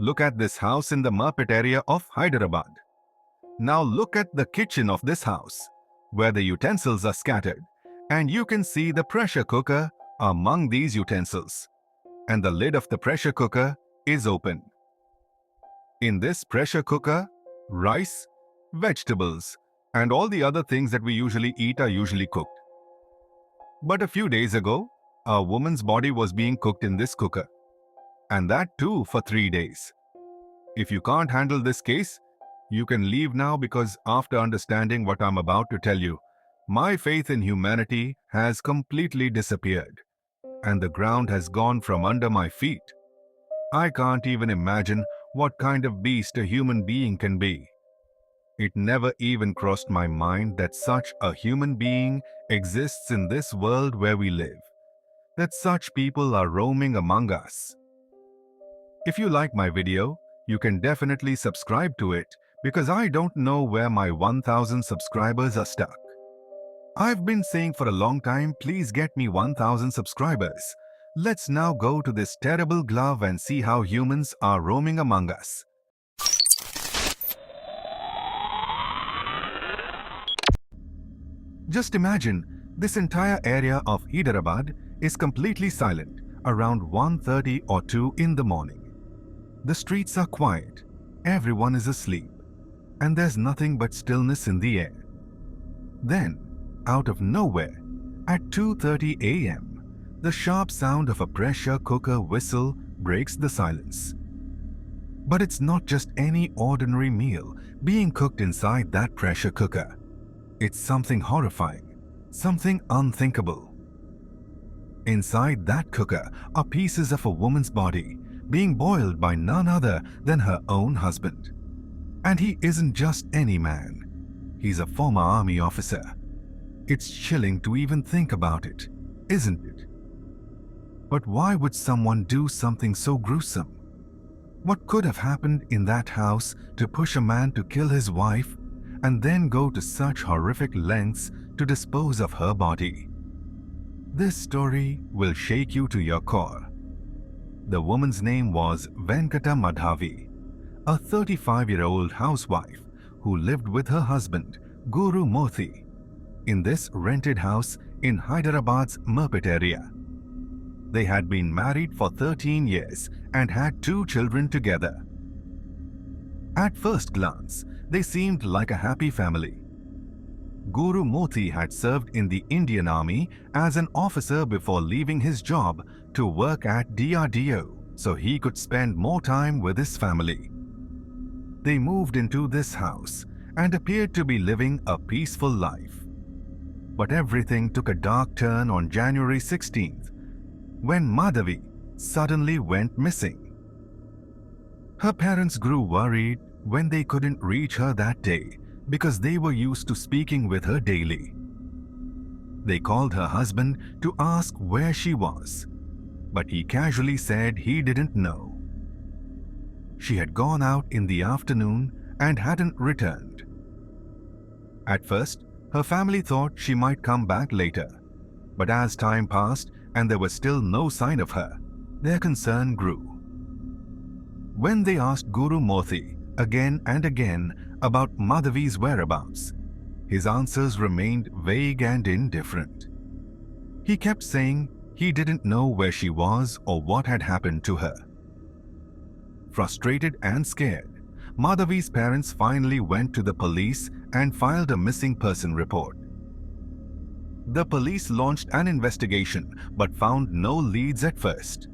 Look at this house in the market area of Hyderabad. Now look at the kitchen of this house, where the utensils are scattered, and you can see the pressure cooker among these utensils. And the lid of the pressure cooker is open. In this pressure cooker, rice, vegetables, and all the other things that we usually eat are usually cooked. But a few days ago, a woman's body was being cooked in this cooker. And that too for 3 days. If you can't handle this case, you can leave now, because after understanding what I'm about to tell you, my faith in humanity has completely disappeared, and the ground has gone from under my feet. I can't even imagine what kind of beast a human being can be. It never even crossed my mind that such a human being exists in this world where we live, that such people are roaming among us. If you like my video, you can definitely subscribe to it, because I don't know where my 1000 subscribers are stuck. I've been saying for a long time, please get me 1000 subscribers. Let's now go to this terrible glove and see how humans are roaming among us. Just imagine, this entire area of Hyderabad is completely silent around 1:30 or 2 in the morning. The streets are quiet, everyone is asleep, and there's nothing but stillness in the air. Then, out of nowhere, at 2:30 a.m., the sharp sound of a pressure cooker whistle breaks the silence. But it's not just any ordinary meal being cooked inside that pressure cooker. It's something horrifying, something unthinkable. Inside that cooker are pieces of a woman's body being boiled by none other than her own husband. And he isn't just any man. He's a former army officer. It's chilling to even think about it, isn't it? But why would someone do something so gruesome? What could have happened in that house to push a man to kill his wife and then go to such horrific lengths to dispose of her body? This story will shake you to your core. The woman's name was Venkata Madhavi, a 35-year-old housewife who lived with her husband, Guru Murthy, in this rented house in Hyderabad's Murpet area. They had been married for 13 years and had 2 children together. At first glance, they seemed like a happy family. Guru Murthy had served in the Indian Army as an officer before leaving his job to work at DRDO so he could spend more time with his family. They moved into this house and appeared to be living a peaceful life. But everything took a dark turn on January 16th, when Madhavi suddenly went missing. Her parents grew worried when they couldn't reach her that day because they were used to speaking with her daily. They called her husband to ask where she was, but he casually said he didn't know. She had gone out in the afternoon and hadn't returned. At first, her family thought she might come back later, but as time passed and there was still no sign of her, their concern grew. When they asked Guru Murthy again and again about Madhavi's whereabouts, his answers remained vague and indifferent. He kept saying he didn't know where she was or what had happened to her. Frustrated and scared, Madhavi's parents finally went to the police and filed a missing person report. The police launched an investigation but found no leads at first.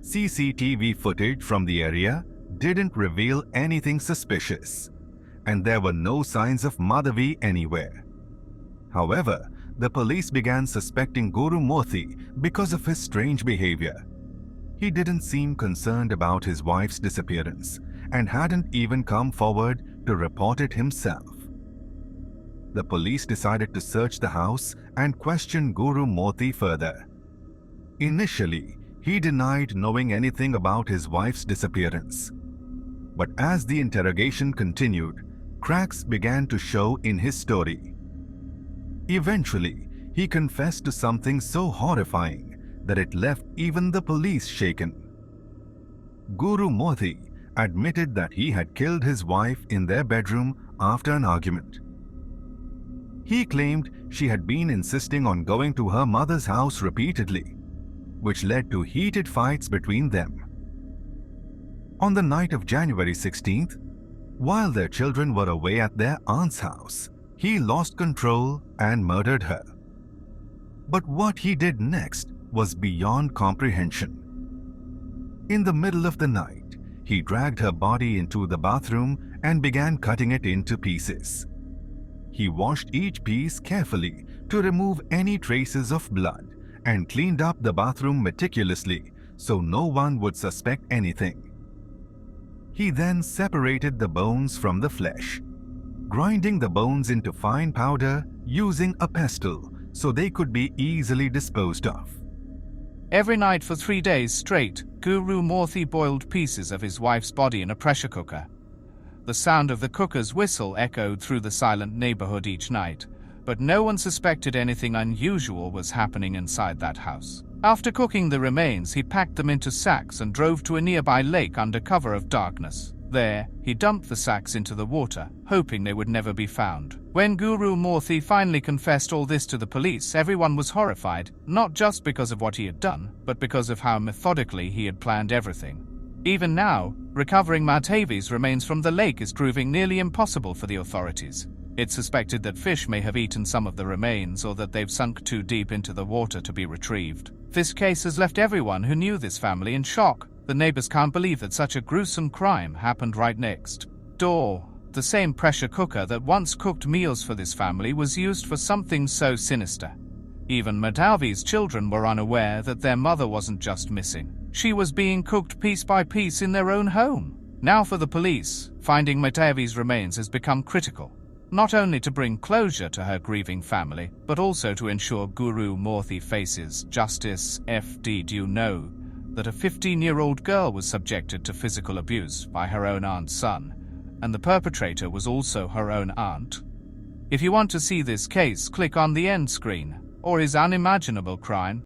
CCTV footage from the area didn't reveal anything suspicious, and there were no signs of Madhavi anywhere. However, the police began suspecting Guru Murthy because of his strange behavior. He didn't seem concerned about his wife's disappearance and hadn't even come forward to report it himself. The police decided to search the house and question Guru Murthy further. Initially, he denied knowing anything about his wife's disappearance. But as the interrogation continued, cracks began to show in his story. Eventually, he confessed to something so horrifying that it left even the police shaken. Guru Murthy admitted that he had killed his wife in their bedroom after an argument. He claimed she had been insisting on going to her mother's house repeatedly, which led to heated fights between them. On the night of January 16th, while their children were away at their aunt's house, he lost control and murdered her. But what he did next was beyond comprehension. In the middle of the night, he dragged her body into the bathroom and began cutting it into pieces. He washed each piece carefully to remove any traces of blood and cleaned up the bathroom meticulously so no one would suspect anything. He then separated the bones from the flesh, grinding the bones into fine powder using a pestle so they could be easily disposed of. Every night for 3 days straight, Guru Murthy boiled pieces of his wife's body in a pressure cooker. The sound of the cooker's whistle echoed through the silent neighborhood each night, but no one suspected anything unusual was happening inside that house. After cooking the remains, he packed them into sacks and drove to a nearby lake under cover of darkness. There, he dumped the sacks into the water, hoping they would never be found. When Guru Murthy finally confessed all this to the police, everyone was horrified, not just because of what he had done, but because of how methodically he had planned everything. Even now, recovering Madhavi's remains from the lake is proving nearly impossible for the authorities. It's suspected that fish may have eaten some of the remains or that they've sunk too deep into the water to be retrieved. This case has left everyone who knew this family in shock. The neighbors can't believe that such a gruesome crime happened right next door. The same pressure cooker that once cooked meals for this family was used for something so sinister. Even Madhavi's children were unaware that their mother wasn't just missing. She was being cooked piece by piece in their own home. Now for the police, finding Madhavi's remains has become critical, not only to bring closure to her grieving family, but also to ensure Guru Murthy faces justice. Did you know that a 15-year-old girl was subjected to physical abuse by her own aunt's son, and the perpetrator was also her own aunt? If you want to see this case, click on the end screen, or his unimaginable crime.